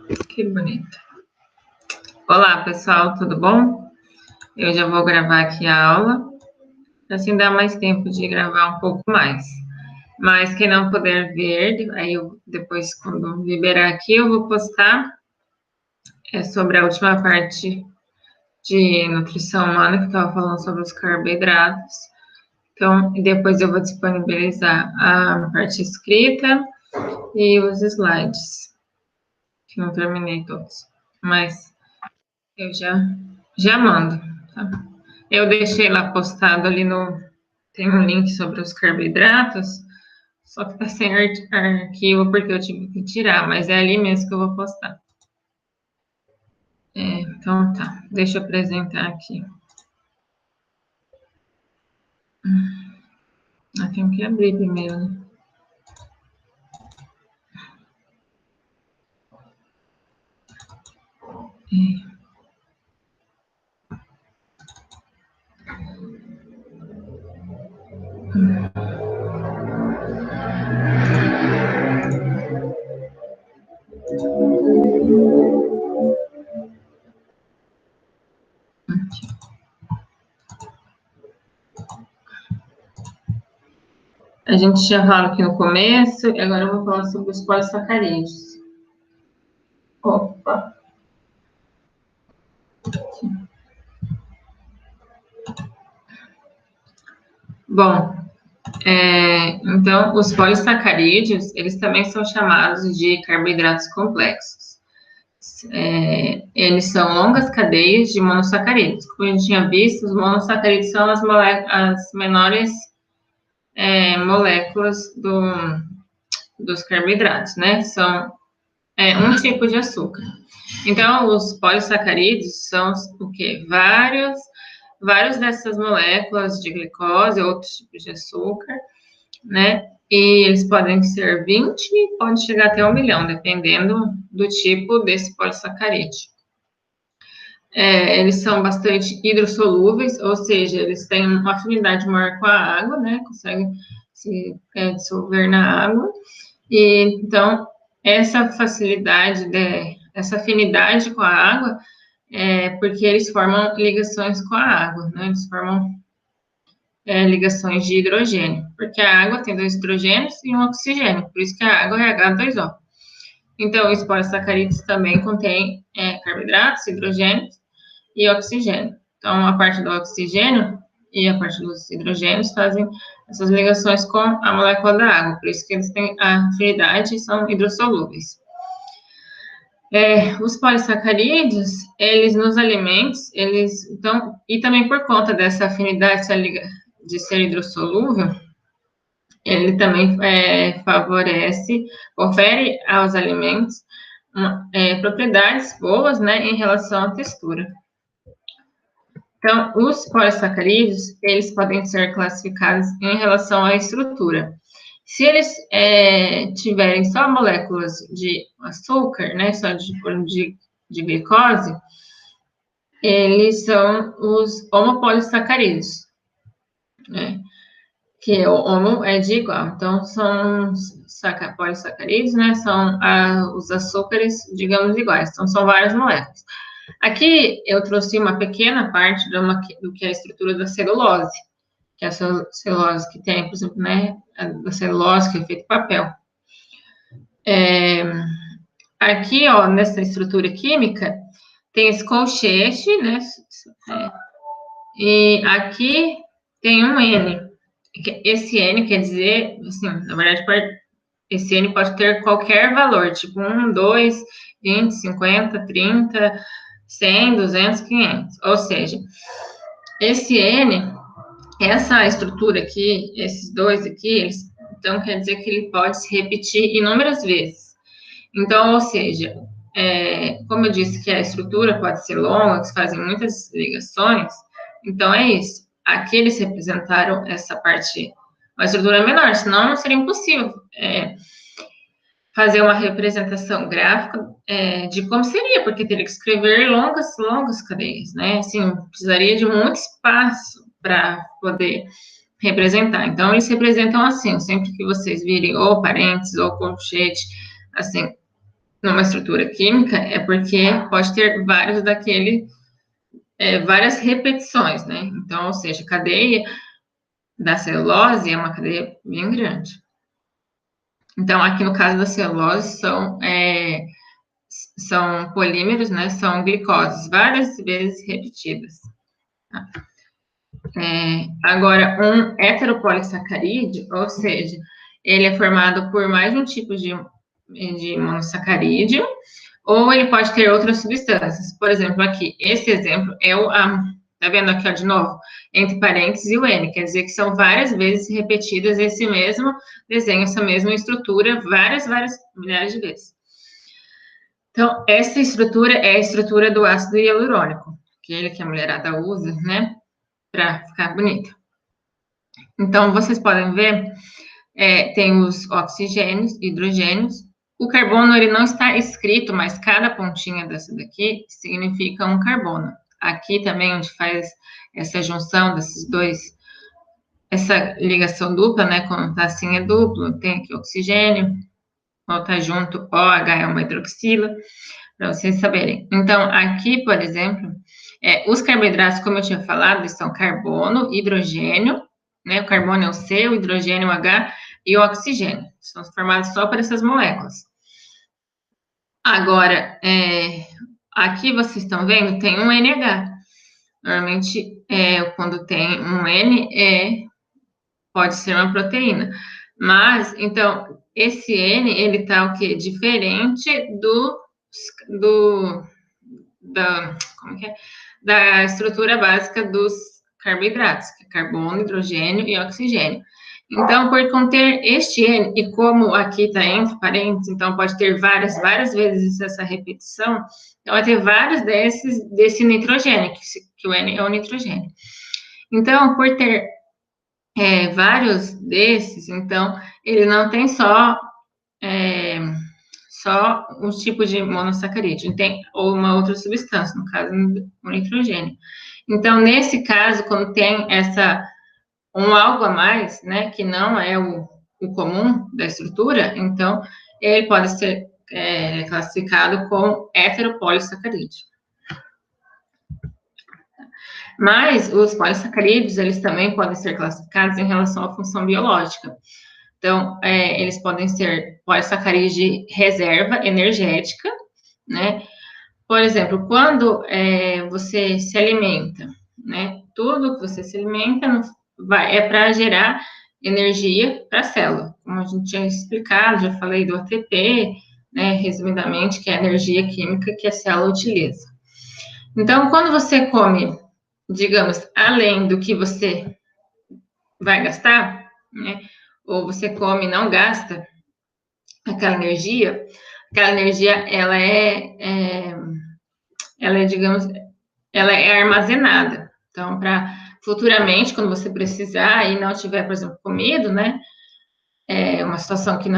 Que bonito. Olá, pessoal, tudo bom? Eu já vou gravar aqui a aula, assim dá mais tempo de gravar um pouco mais. Mas quem não puder ver, aí eu depois, quando liberar aqui, eu vou postar sobre a última parte de nutrição humana, que estava falando sobre os carboidratos. Então, depois eu vou disponibilizar a parte escrita e os slides, que não terminei todos. Mas eu já mando, tá? Eu deixei lá postado ali no... Tem um link sobre os carboidratos, só que tá sem arquivo porque eu tive que tirar, mas é ali mesmo que eu vou postar. Então tá, deixa eu apresentar aqui. Eu tenho que abrir primeiro, né? A gente já falou aqui no começo, e agora eu vou falar sobre os polissacarídeos. Opa! Bom, então, os polissacarídeos, eles também são chamados de carboidratos complexos. Eles são longas cadeias de monossacarídeos. Como a gente tinha visto, os monossacarídeos são as menores moléculas dos carboidratos, né? São um tipo de açúcar. Então, os polissacarídeos são o quê? Vários dessas moléculas de glicose, outros tipos de açúcar, né? E eles podem ser 20 e pode chegar até 1 milhão, dependendo do tipo desse polissacarídeo. Eles são bastante hidrossolúveis, ou seja, eles têm uma afinidade maior com a água, né? Conseguem se dissolver na água. E, então, essa facilidade, essa afinidade com a água, porque eles formam ligações com a água, né? Eles formam ligações de hidrogênio, porque a água tem 2 hidrogênios e um oxigênio, por isso que a água é H2O. Então, os polissacarídeos também contêm carboidratos, hidrogênios e oxigênio. Então, a parte do oxigênio e a parte dos hidrogênios fazem essas ligações com a molécula da água, por isso que eles têm a afinidade e são hidrossolúveis. Os polissacarídeos, eles nos alimentos, então, e também por conta dessa afinidade de ser hidrossolúvel, ele também confere aos alimentos propriedades boas, né, em relação à textura. Então, os polissacarídeos, eles podem ser classificados em relação à estrutura. Se eles tiverem só moléculas de açúcar, né, só de glicose, eles são os homopolissacarídeos, né, que o homo é de igual. Então, são polissacarídeos, né, são os açúcares, digamos, iguais. Então, são várias moléculas. Aqui eu trouxe uma pequena parte do que é a estrutura da celulose, que é a celulose que tem, por exemplo, né, a celulose que é feita de papel. Aqui, ó, nessa estrutura química, tem esse colchete, né, e aqui tem um N. Esse N quer dizer, assim, na verdade, esse N pode ter qualquer valor, tipo 1, 2, 20, 50, 30, 100, 200, 500. Ou seja, esse N, essa estrutura aqui, esses dois aqui, então quer dizer que ele pode se repetir inúmeras vezes. Então, ou seja, como eu disse que a estrutura pode ser longa, que se fazem muitas ligações, então é isso. Aqui eles representaram essa parte, uma estrutura menor, senão não seria impossível fazer uma representação gráfica de como seria, porque teria que escrever longas cadeias, né? Assim, precisaria de muito espaço para poder representar. Então, eles representam assim, sempre que vocês virem ou parênteses ou colchete, assim, numa estrutura química é porque pode ter várias repetições, né? Então, ou seja, a cadeia da celulose é uma cadeia bem grande. Então, aqui no caso da celulose, são polímeros, né? São glicoses, várias vezes repetidas. Tá? Agora, um heteropolissacarídeo, ou seja, ele é formado por mais de um tipo de monossacarídeo, ou ele pode ter outras substâncias. Por exemplo, aqui, esse exemplo é tá vendo aqui, ó, de novo? Entre parênteses e o N, quer dizer que são várias vezes repetidas esse mesmo desenho, essa mesma estrutura, várias milhares de vezes. Então, essa estrutura é a estrutura do ácido hialurônico, aquele que a mulherada usa, né, para ficar bonita. Então, vocês podem ver, tem os oxigênios, hidrogênios. O carbono, ele não está escrito, mas cada pontinha dessa daqui significa um carbono. Aqui também, onde faz essa junção desses dois, essa ligação dupla, né, quando tá assim é duplo, tem aqui oxigênio, quando tá junto, OH é uma hidroxila, para vocês saberem. Então, aqui, por exemplo, os carboidratos, como eu tinha falado, são carbono, hidrogênio, né? O carbono é o C, o hidrogênio é o H e o oxigênio. São formados só por essas moléculas. Agora, aqui vocês estão vendo, tem um NH. Normalmente, quando tem um N, pode ser uma proteína. Mas, então, esse N, ele tá o quê? Diferente como que é? Da estrutura básica dos carboidratos, que é carbono, hidrogênio e oxigênio. Então, por conter este N, e como aqui está entre parênteses, então pode ter várias vezes essa repetição, então vai ter vários desse nitrogênio, que o N é o nitrogênio. Então, por ter vários desses, então, ele não tem só um tipo de monossacarídeo, tem uma outra substância, no caso, o nitrogênio. Então, nesse caso, quando tem um algo a mais, né, que não é o comum da estrutura, então, ele pode ser classificado como heteropolissacarídeo. Mas os polissacarídeos, eles também podem ser classificados em relação à função biológica. Então, eles podem ser polissacarídeos de reserva energética, né? Por exemplo, quando você se alimenta, né? Tudo que você se alimenta é para gerar energia para a célula. Como a gente tinha explicado, já falei do ATP, né? Resumidamente, que é a energia química que a célula utiliza. Então, quando você come, digamos, além do que você vai gastar, né? Ou você come e não gasta aquela energia, ela digamos, ela é armazenada. Então, para futuramente, quando você precisar e não tiver, por exemplo, comido, né? Uma situação que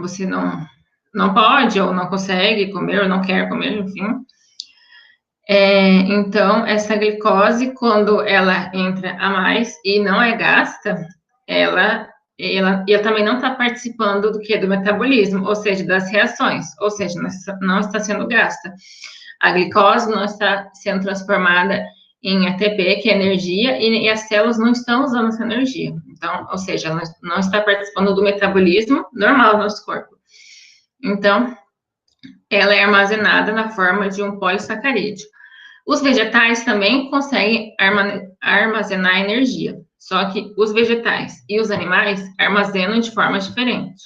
você não pode ou não consegue comer ou não quer comer, enfim. Então, essa glicose, quando ela entra a mais e não é gasta, ela também não está participando do metabolismo, ou seja, das reações, ou seja, não está sendo gasta. A glicose não está sendo transformada em ATP, que é energia, e as células não estão usando essa energia. Então, ou seja, ela não está participando do metabolismo normal do nosso corpo. Então, ela é armazenada na forma de um polissacarídeo. Os vegetais também conseguem armazenar energia, só que os vegetais e os animais armazenam de formas diferentes.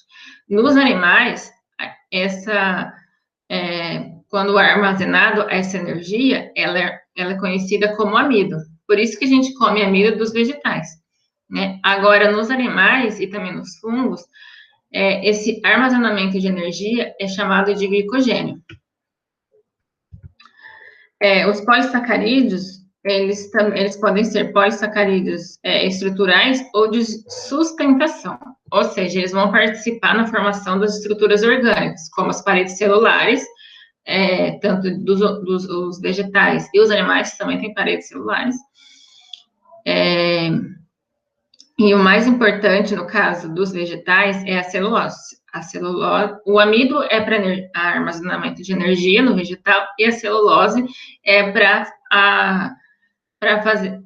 Nos animais, quando é armazenado essa energia, ela é conhecida como amido. Por isso que a gente come amido dos vegetais, né? Agora, nos animais e também nos fungos, esse armazenamento de energia é chamado de glicogênio. Os polissacarídeos, eles podem ser polissacarídeos estruturais ou de sustentação, ou seja, eles vão participar na formação das estruturas orgânicas, como as paredes celulares, tanto dos vegetais e os animais também têm paredes celulares. E o mais importante, no caso dos vegetais, é a celulose. a celulose, o amido é para armazenamento de energia no vegetal e a celulose é para fazer,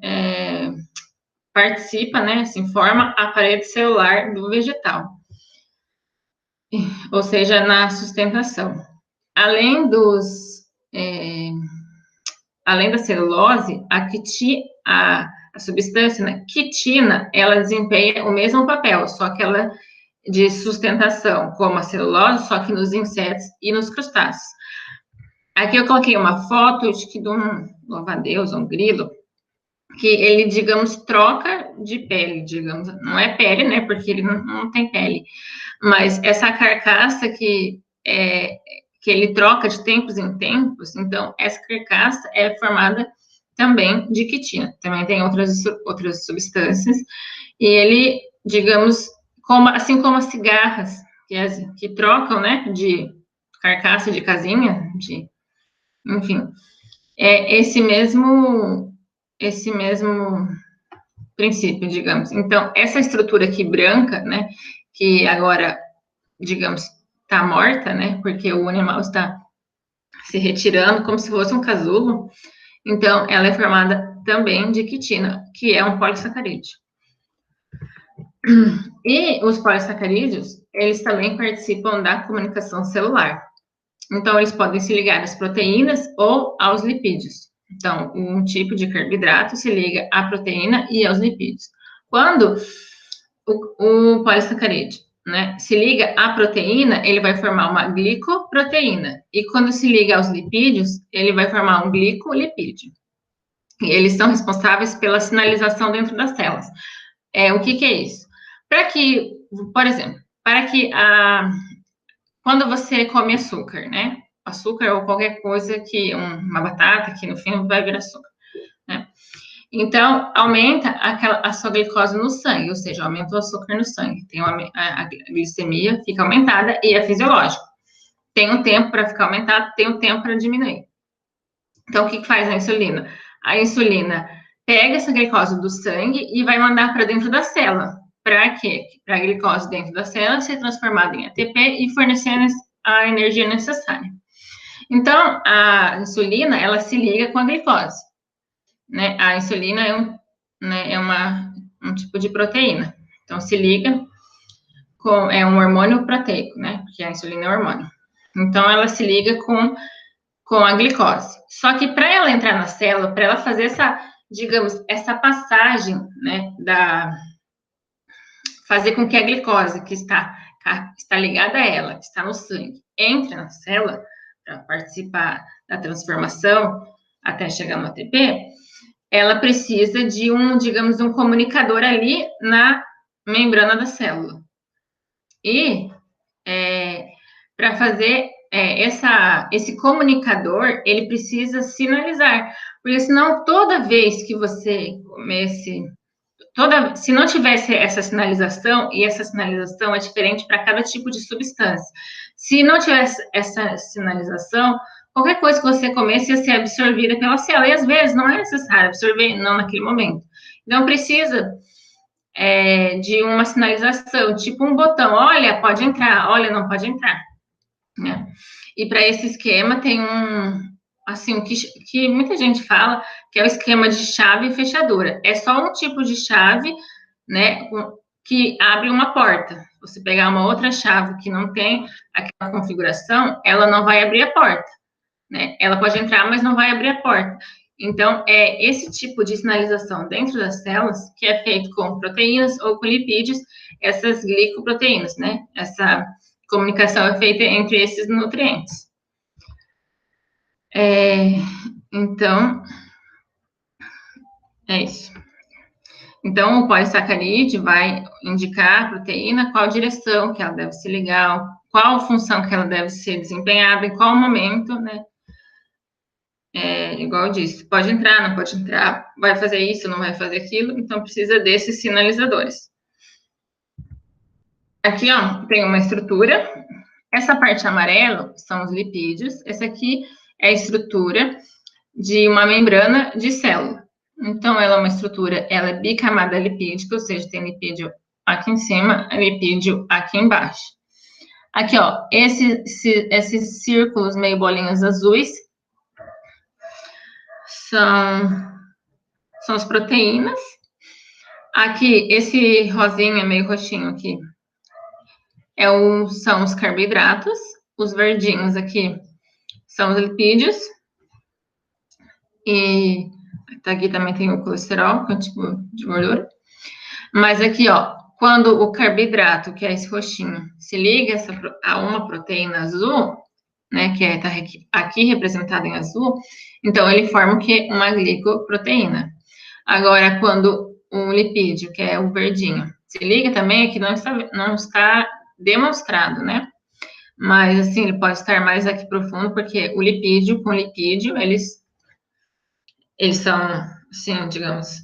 participa, né, assim, forma a parede celular do vegetal, ou seja, na sustentação. Além além da celulose, a substância, né, quitina, ela desempenha o mesmo papel, só que ela de sustentação, como a celulose, só que nos insetos e nos crustáceos. Aqui eu coloquei uma foto de um louva-a-Deus, um grilo, que ele, digamos, troca de pele, digamos, não é pele, né, porque ele não tem pele, mas essa carcaça que ele troca de tempos em tempos, então essa carcaça é formada também de quitina, também tem outras substâncias, e ele, digamos, assim como as cigarras, que trocam, né, de carcaça de casinha, enfim, é esse mesmo princípio, digamos. Então, essa estrutura aqui branca, né, que agora, digamos, está morta, né, porque o animal está se retirando como se fosse um casulo, então ela é formada também de quitina, que é um polissacarídeo. E os polissacarídeos, eles também participam da comunicação celular. Então, eles podem se ligar às proteínas ou aos lipídios. Então, um tipo de carboidrato se liga à proteína e aos lipídios. Quando o polissacarídeo, né, se liga à proteína, ele vai formar uma glicoproteína. E quando se liga aos lipídios, ele vai formar um glicolipídio. E eles são responsáveis pela sinalização dentro das células. O que é isso? Para que, por exemplo, quando você come açúcar, né? Açúcar ou qualquer coisa uma batata, que no fim vai vir açúcar, né? Então, aumenta a sua glicose no sangue, ou seja, aumenta o açúcar no sangue. Tem a glicemia fica aumentada e é fisiológico. Tem um tempo para ficar aumentado, tem um tempo para diminuir. Então, o que faz a insulina? A insulina pega essa glicose do sangue e vai mandar para dentro da célula. Para quê? Para a glicose dentro da célula ser transformada em ATP e fornecer a energia necessária. Então, a insulina, ela se liga com a glicose, né? A insulina é um tipo de proteína. Então, se liga é um hormônio proteico, né? Porque a insulina é um hormônio. Então, ela se liga com a glicose. Só que para ela entrar na célula, para ela fazer essa passagem, né, fazer com que a glicose que está ligada a ela, que está no sangue, entre na célula para participar da transformação até chegar no ATP, ela precisa de um comunicador ali na membrana da célula. E para fazer esse comunicador, ele precisa sinalizar, porque senão toda vez que você comesse, se não tivesse essa sinalização, e essa sinalização é diferente para cada tipo de substância, se não tivesse essa sinalização, qualquer coisa que você comesse ia ser absorvida pela célula, e às vezes não é necessário absorver, não naquele momento. Então, precisa de uma sinalização, tipo um botão, olha, pode entrar, olha, não pode entrar, né? E para esse esquema tem que muita gente fala, que é o esquema de chave e fechadura. É só um tipo de chave, né, que abre uma porta. Você pegar uma outra chave que não tem aquela configuração, ela não vai abrir a porta, né? Ela pode entrar, mas não vai abrir a porta. Então, é esse tipo de sinalização dentro das células que é feito com proteínas ou com lipídios, essas glicoproteínas, né? Essa comunicação é feita entre esses nutrientes. Então, é isso. Então, o polissacarídeo vai indicar a proteína, qual direção que ela deve se ligar, qual função que ela deve ser desempenhada, em qual momento, né? Igual eu disse, pode entrar, não pode entrar, vai fazer isso, não vai fazer aquilo, então precisa desses sinalizadores. Aqui, ó, tem uma estrutura. Essa parte amarela são os lipídios. Essa aqui é a estrutura de uma membrana de célula. Então, ela é bicamada lipídica, ou seja, tem lipídio aqui em cima, lipídio aqui embaixo. Aqui, ó, esses círculos meio bolinhas azuis são as proteínas. Aqui, esse rosinha meio roxinho aqui são os carboidratos. Os verdinhos aqui são os lipídios. E aqui também tem o colesterol, que é um tipo de gordura. Mas aqui, ó, quando o carboidrato, que é esse roxinho, se liga a uma proteína azul, né, que tá aqui representada em azul, então ele forma o quê? Uma glicoproteína. Agora, quando o lipídio, que é o verdinho, se liga também, aqui não está demonstrado, né? Mas, assim, ele pode estar mais aqui profundo, porque o lipídio com lipídio, eles são, assim, digamos,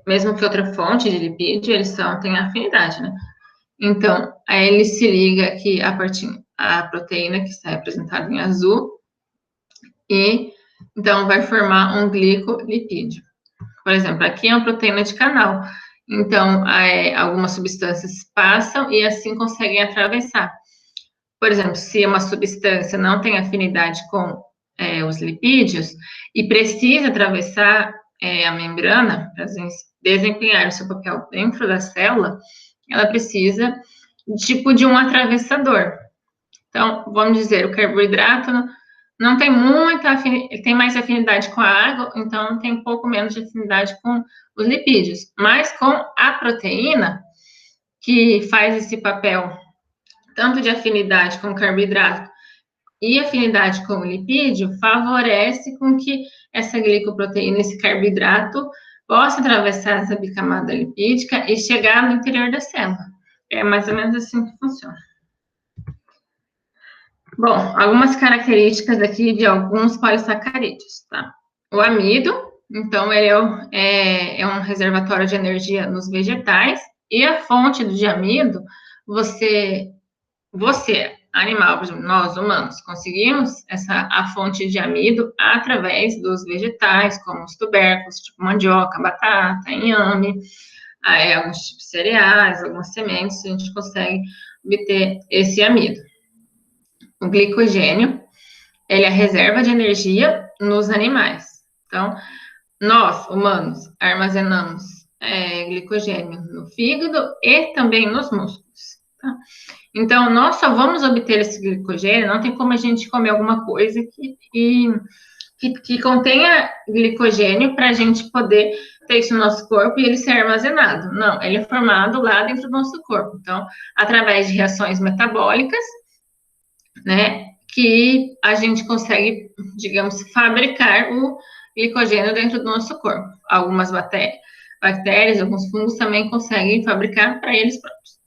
mesmo que outra fonte de lipídio, têm afinidade, né? Então, aí ele se liga aqui a proteína que está representada em azul, e então vai formar um glicolipídio. Por exemplo, aqui é uma proteína de canal, então algumas substâncias passam e assim conseguem atravessar. Por exemplo, se uma substância não tem afinidade com os lipídios e precisa atravessar a membrana para desempenhar o seu papel dentro da célula, ela precisa tipo de um atravessador. Então, vamos dizer, o carboidrato não tem muita afinidade, ele tem mais afinidade com a água, então tem um pouco menos de afinidade com os lipídios. Mas com a proteína, que faz esse papel tanto de afinidade com o carboidrato e afinidade com o lipídio, favorece com que essa glicoproteína, esse carboidrato, possa atravessar essa bicamada lipídica e chegar no interior da célula. É mais ou menos assim que funciona. Bom, algumas características aqui de alguns polissacarídeos, tá? O amido, então, ele é um reservatório de energia nos vegetais, e a fonte de amido, você, animal, por exemplo, nós humanos, conseguimos a fonte de amido através dos vegetais, como os tubérculos, tipo mandioca, batata, inhame, alguns tipos de cereais, algumas sementes, a gente consegue obter esse amido. O glicogênio, ele é a reserva de energia nos animais. Então, nós, humanos, armazenamos glicogênio no fígado e também nos músculos. Tá? Então, nós só vamos obter esse glicogênio, não tem como a gente comer alguma coisa que contenha glicogênio para a gente poder ter isso no nosso corpo e ele ser armazenado. Não, ele é formado lá dentro do nosso corpo. Então, através de reações metabólicas, né, que a gente consegue, digamos, fabricar o glicogênio dentro do nosso corpo. Algumas bactérias, alguns fungos também conseguem fabricar para eles próprios.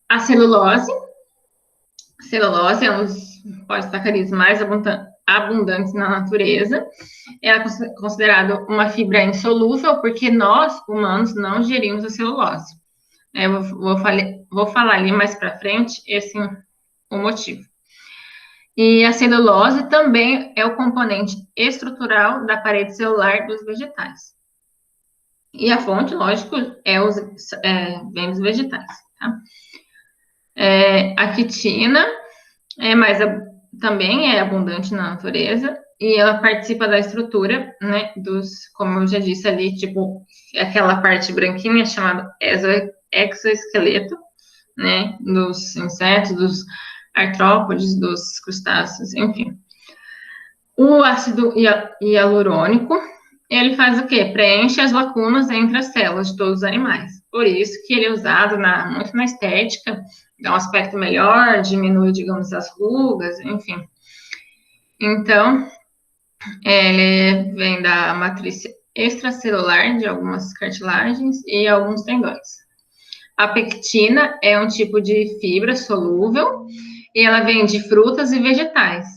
A celulose é um dos polissacarídeos mais abundantes na natureza. Ela é considerada uma fibra insolúvel, porque nós, humanos, não gerimos a celulose. Eu vou falar ali mais para frente o motivo. E a celulose também é o componente estrutural da parede celular dos vegetais. E a fonte, lógico, vem dos vegetais. Tá? A quitina também é abundante na natureza e ela participa da estrutura, né, como eu já disse ali, tipo, aquela parte branquinha chamada exoesqueleto, né, dos insetos, dos artrópodes, dos crustáceos, enfim. O ácido hialurônico, ele faz o quê? Preenche as lacunas entre as células de todos os animais. Por isso que ele é usado muito na estética, dá um aspecto melhor, diminui, digamos, as rugas, enfim. Então, ele vem da matriz extracelular de algumas cartilagens e alguns tendões. A pectina é um tipo de fibra solúvel e ela vem de frutas e vegetais.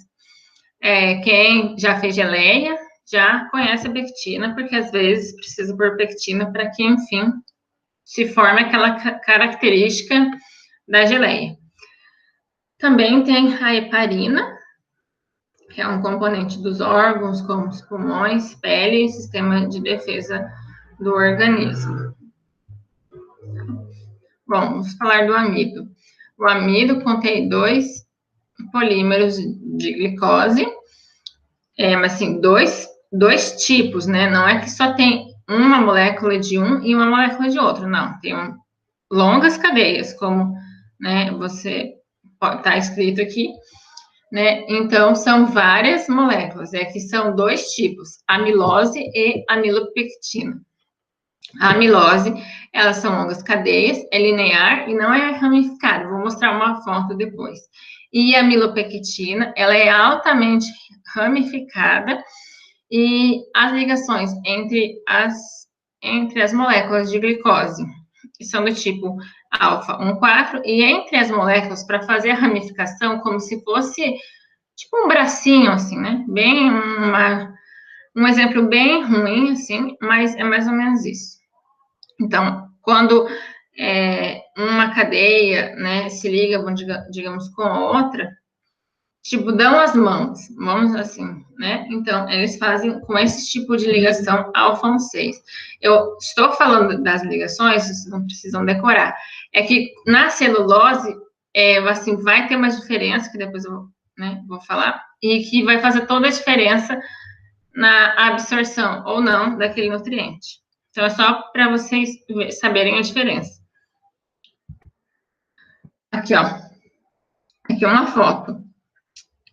Quem já fez geleia já conhece a pectina, porque às vezes precisa pôr pectina para que, enfim, se forme aquela característica da geleia. Também tem a heparina, que é um componente dos órgãos, como os pulmões, pele e sistema de defesa do organismo. Bom, vamos falar do amido. O amido contém 2 polímeros de glicose, mas assim, dois tipos, né? Não é que só tem uma molécula de um e uma molécula de outro, não. Tem longas cadeias, como, né, você tá escrito aqui, né? Então, são várias moléculas, que são 2 tipos, amilose e amilopectina. A amilose, elas são longas cadeias, é linear e não é ramificada. Vou mostrar uma foto depois. E a amilopectina, ela é altamente ramificada e as ligações entre as moléculas de glicose, que são do tipo alfa 1,4, e entre as moléculas, para fazer a ramificação, como se fosse tipo um bracinho, assim, né? Bem um exemplo bem ruim, assim, mas é mais ou menos isso. Então, quando uma cadeia, né, se liga, digamos, com outra, tipo, dão as mãos, vamos assim, né? Então, eles fazem com esse tipo de ligação alfa 6. Eu estou falando das ligações, vocês não precisam decorar. É que na celulose, assim, vai ter uma diferença, que depois eu, né, vou falar, e que vai fazer toda a diferença na absorção ou não daquele nutriente. Então, é só para vocês saberem a diferença. Aqui, ó. Aqui uma foto.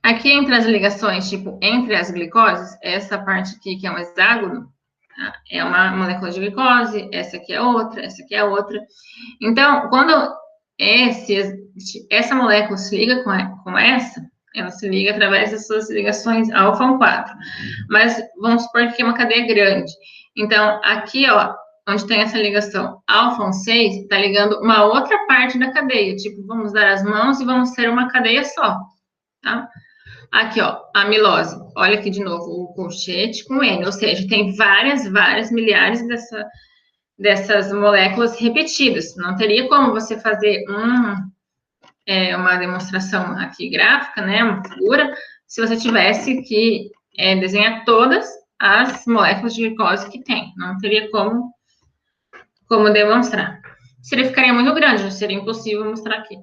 Aqui entre as ligações, tipo, entre as glicoses, essa parte aqui que é um hexágono, tá? É uma molécula de glicose, essa aqui é outra, essa aqui é outra. Então, quando essa molécula se liga com essa, ela se liga através das suas ligações alfa 4. Mas vamos supor que é uma cadeia grande. Então, aqui, ó, onde tem essa ligação alfa 6, está ligando uma outra parte da cadeia. Tipo, vamos dar as mãos e vamos ser uma cadeia só, tá? Aqui, ó, amilose. Olha aqui de novo o colchete com N, ou seja, tem várias milhares dessas moléculas repetidas. Não teria como você fazer uma demonstração aqui gráfica, né, uma figura, se você tivesse que desenhar todas as moléculas de glicose que tem. Não teria como demonstrar. Ficaria muito grande, seria impossível mostrar aqui.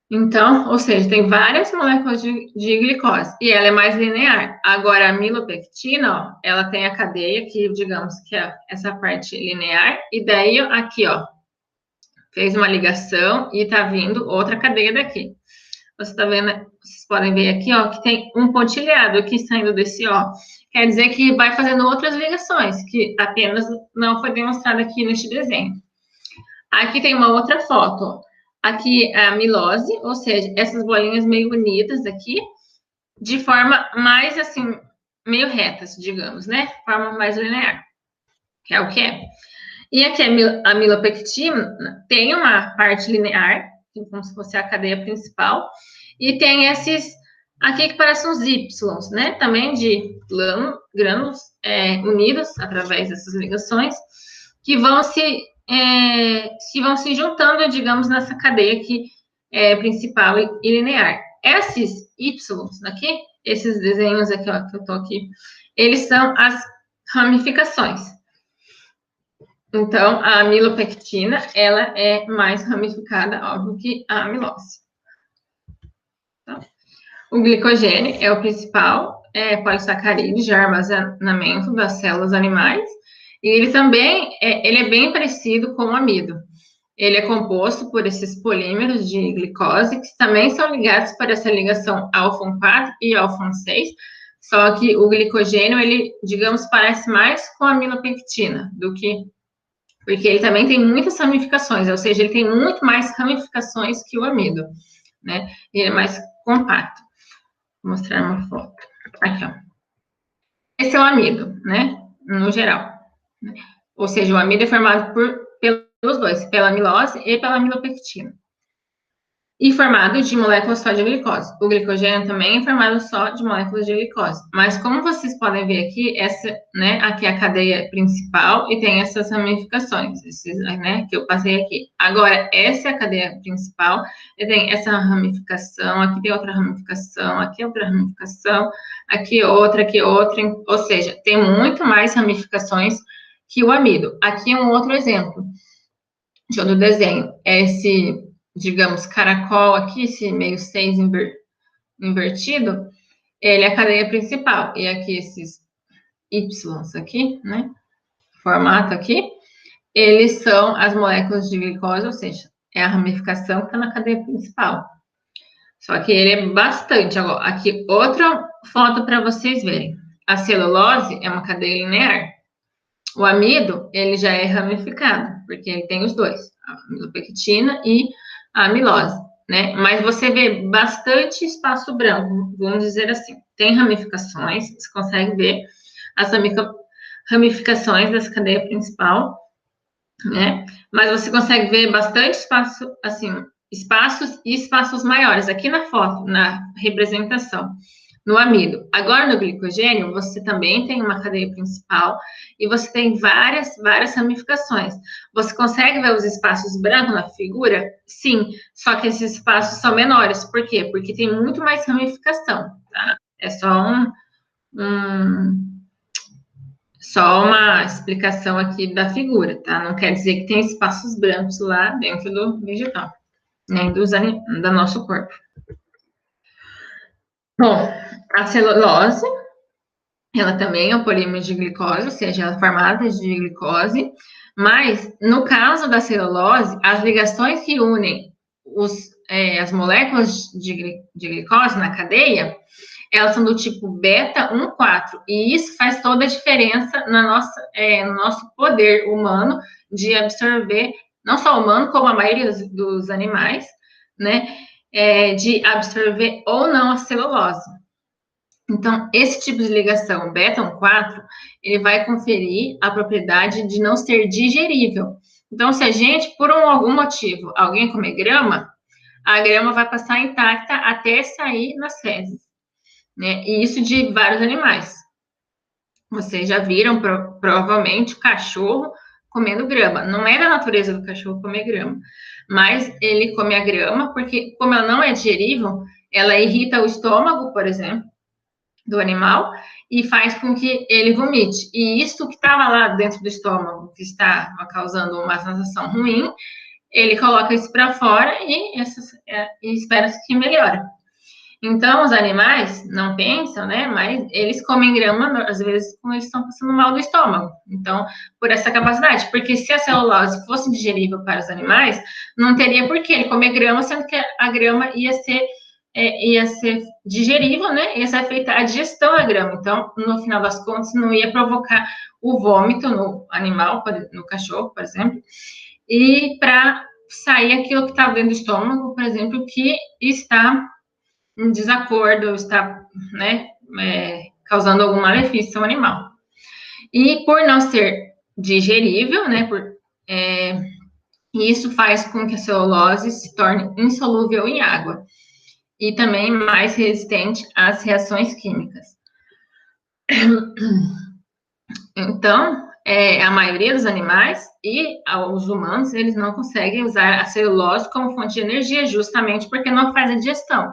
Então, ou seja, tem várias moléculas de glicose e ela é mais linear. Agora, a amilopectina, ó, ela tem a cadeia que, digamos, que é essa parte linear, e daí aqui, ó, fez uma ligação e tá vindo outra cadeia daqui. Você tá vendo, vocês podem ver aqui, ó, que tem um pontilhado aqui saindo desse ó. Quer dizer que vai fazendo outras ligações, que apenas não foi demonstrada aqui neste desenho. Aqui tem uma outra foto, ó. Aqui é a amilose, ou seja, essas bolinhas meio unidas aqui, de forma mais, assim, meio retas, digamos, né? Forma mais linear, que é o que é. E aqui a amilopectina tem uma parte linear, como se fosse a cadeia principal, e tem esses aqui que parecem uns Y, né? Também de grânulos unidos através dessas ligações, que vão se juntando, digamos, nessa cadeia aqui principal e linear. Esses Y aqui, esses desenhos aqui, ó, que eu tô aqui, eles são as ramificações. Então, a amilopectina, ela é mais ramificada, óbvio, que a amilose. Tá? O glicogênio é o principal polissacarídeo de armazenamento das células animais, e ele também ele é bem parecido com o amido. Ele é composto por esses polímeros de glicose, que também são ligados para essa ligação alfa 4 e alfa 6, só que o glicogênio, ele, digamos, parece mais com a amilopectina do que... Porque ele também tem muitas ramificações, ou seja, ele tem muito mais ramificações que o amido, né? Ele é mais compacto. Vou mostrar uma foto. Aqui, ó. Esse é o amido, né? No geral. Ou seja, o amido é formado pelos dois, pela amilose e pela amilopectina. E formado de moléculas só de glicose. O glicogênio também é formado só de moléculas de glicose. Mas como vocês podem ver aqui, aqui é a cadeia principal e tem essas ramificações, né, que eu passei aqui. Agora, essa é a cadeia principal, e tem essa ramificação, aqui tem outra ramificação, aqui outra ramificação, aqui outra, ou seja, tem muito mais ramificações que o amido. Aqui é um outro exemplo do desenho. digamos, caracol aqui, esse meio 6 invertido, ele é a cadeia principal. E aqui esses Ys aqui, né? Formato aqui, eles são as moléculas de glicose, ou seja, é a ramificação que está na cadeia principal. Só que ele é bastante. Agora, aqui outra foto para vocês verem. A celulose é uma cadeia linear. O amido, ele já é ramificado, porque ele tem os dois, a amilopectina e a amilose, né? Mas você vê bastante espaço branco, vamos dizer assim. Tem ramificações, você consegue ver as ramificações dessa cadeia principal, né? Mas você consegue ver bastante espaço, assim, espaços e espaços maiores aqui na foto, na representação, no amido. Agora, no glicogênio, você também tem uma cadeia principal e você tem várias ramificações. Você consegue ver os espaços brancos na figura? Sim, só que esses espaços são menores. Por quê? Porque tem muito mais ramificação, tá? É um só uma explicação aqui da figura, tá? Não quer dizer que tem espaços brancos lá dentro do vegetal, nem do nosso corpo. Bom, a celulose, ela também é um polímero de glicose, ou seja, ela é formada de glicose, mas no caso da celulose, as ligações que unem as moléculas de glicose na cadeia, elas são do tipo beta 1,4, e isso faz toda a diferença no nosso poder humano de absorver, não só humano, como a maioria dos animais, né, de absorver ou não a celulose. Então, esse tipo de ligação beta 1,4, ele vai conferir a propriedade de não ser digerível. Então, se a gente, por algum motivo, alguém comer grama, a grama vai passar intacta até sair nas fezes, né? E isso de vários animais. Vocês já viram, provavelmente, o cachorro comendo grama. Não é da natureza do cachorro comer grama, mas ele come a grama porque, como ela não é digerível, ela irrita o estômago, por exemplo, do animal e faz com que ele vomite. E isso que estava lá dentro do estômago, que está causando uma sensação ruim, ele coloca isso para fora e espera-se que melhore. Então, os animais não pensam, né? Mas eles comem grama, às vezes, quando eles estão passando mal do estômago. Então, por essa capacidade. Porque se a celulose fosse digerível para os animais, não teria por que ele comer grama, sendo que a grama ia ser digerível, né? Ia ser feita a digestão da grama. Então, no final das contas, não ia provocar o vômito no animal, no cachorro, por exemplo. E para sair aquilo que está dentro do estômago, por exemplo, que está em desacordo, está, né, causando algum malefício ao animal. E por não ser digerível, né, isso faz com que a celulose se torne insolúvel em água e também mais resistente às reações químicas. Então, a maioria dos animais e os humanos, eles não conseguem usar a celulose como fonte de energia, justamente porque não faz a digestão.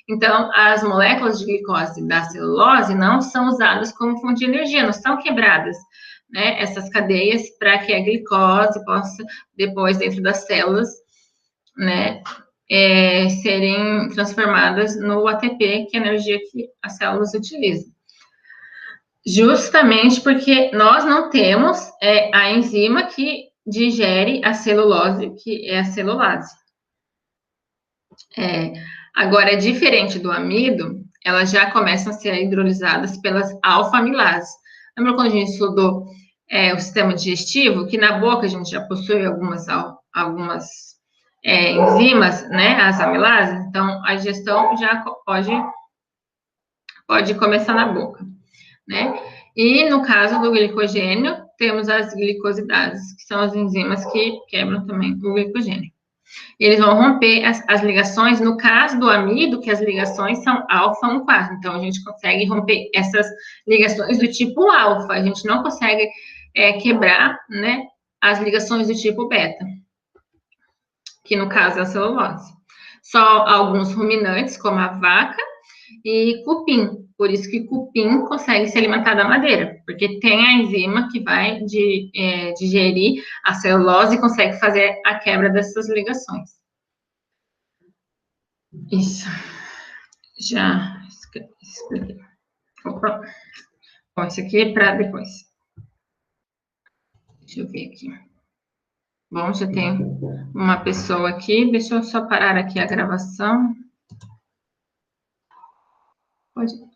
Então, as moléculas de glicose da celulose não são usadas como fonte de energia, não são quebradas, né, essas cadeias para que a glicose possa, depois, dentro das células, né, serem transformadas no ATP, que é a energia que as células utilizam. Justamente porque nós não temos a enzima que digere a celulose, que é a celulase. Agora, diferente do amido, elas já começam a ser hidrolisadas pelas alfa-amilases. Lembra quando a gente estudou o sistema digestivo, que na boca a gente já possui algumas enzimas, né, as amilases? Então, a digestão já pode começar na boca, né? E no caso do glicogênio, temos as glicosidases, que são as enzimas que quebram também o glicogênio. Eles vão romper as ligações, no caso do amido, que as ligações são alfa 1,4. Então, a gente consegue romper essas ligações do tipo alfa. A gente não consegue quebrar, né, as ligações do tipo beta, que no caso é a celulose. Só alguns ruminantes, como a vaca e cupim. Por isso que cupim consegue se alimentar da madeira, porque tem a enzima que vai digerir a celulose e consegue fazer a quebra dessas ligações. Isso. Já expliquei. Opa. Bom, isso aqui é para depois. Deixa eu ver aqui. Bom, já tem uma pessoa aqui. Deixa eu só parar aqui a gravação. Pode.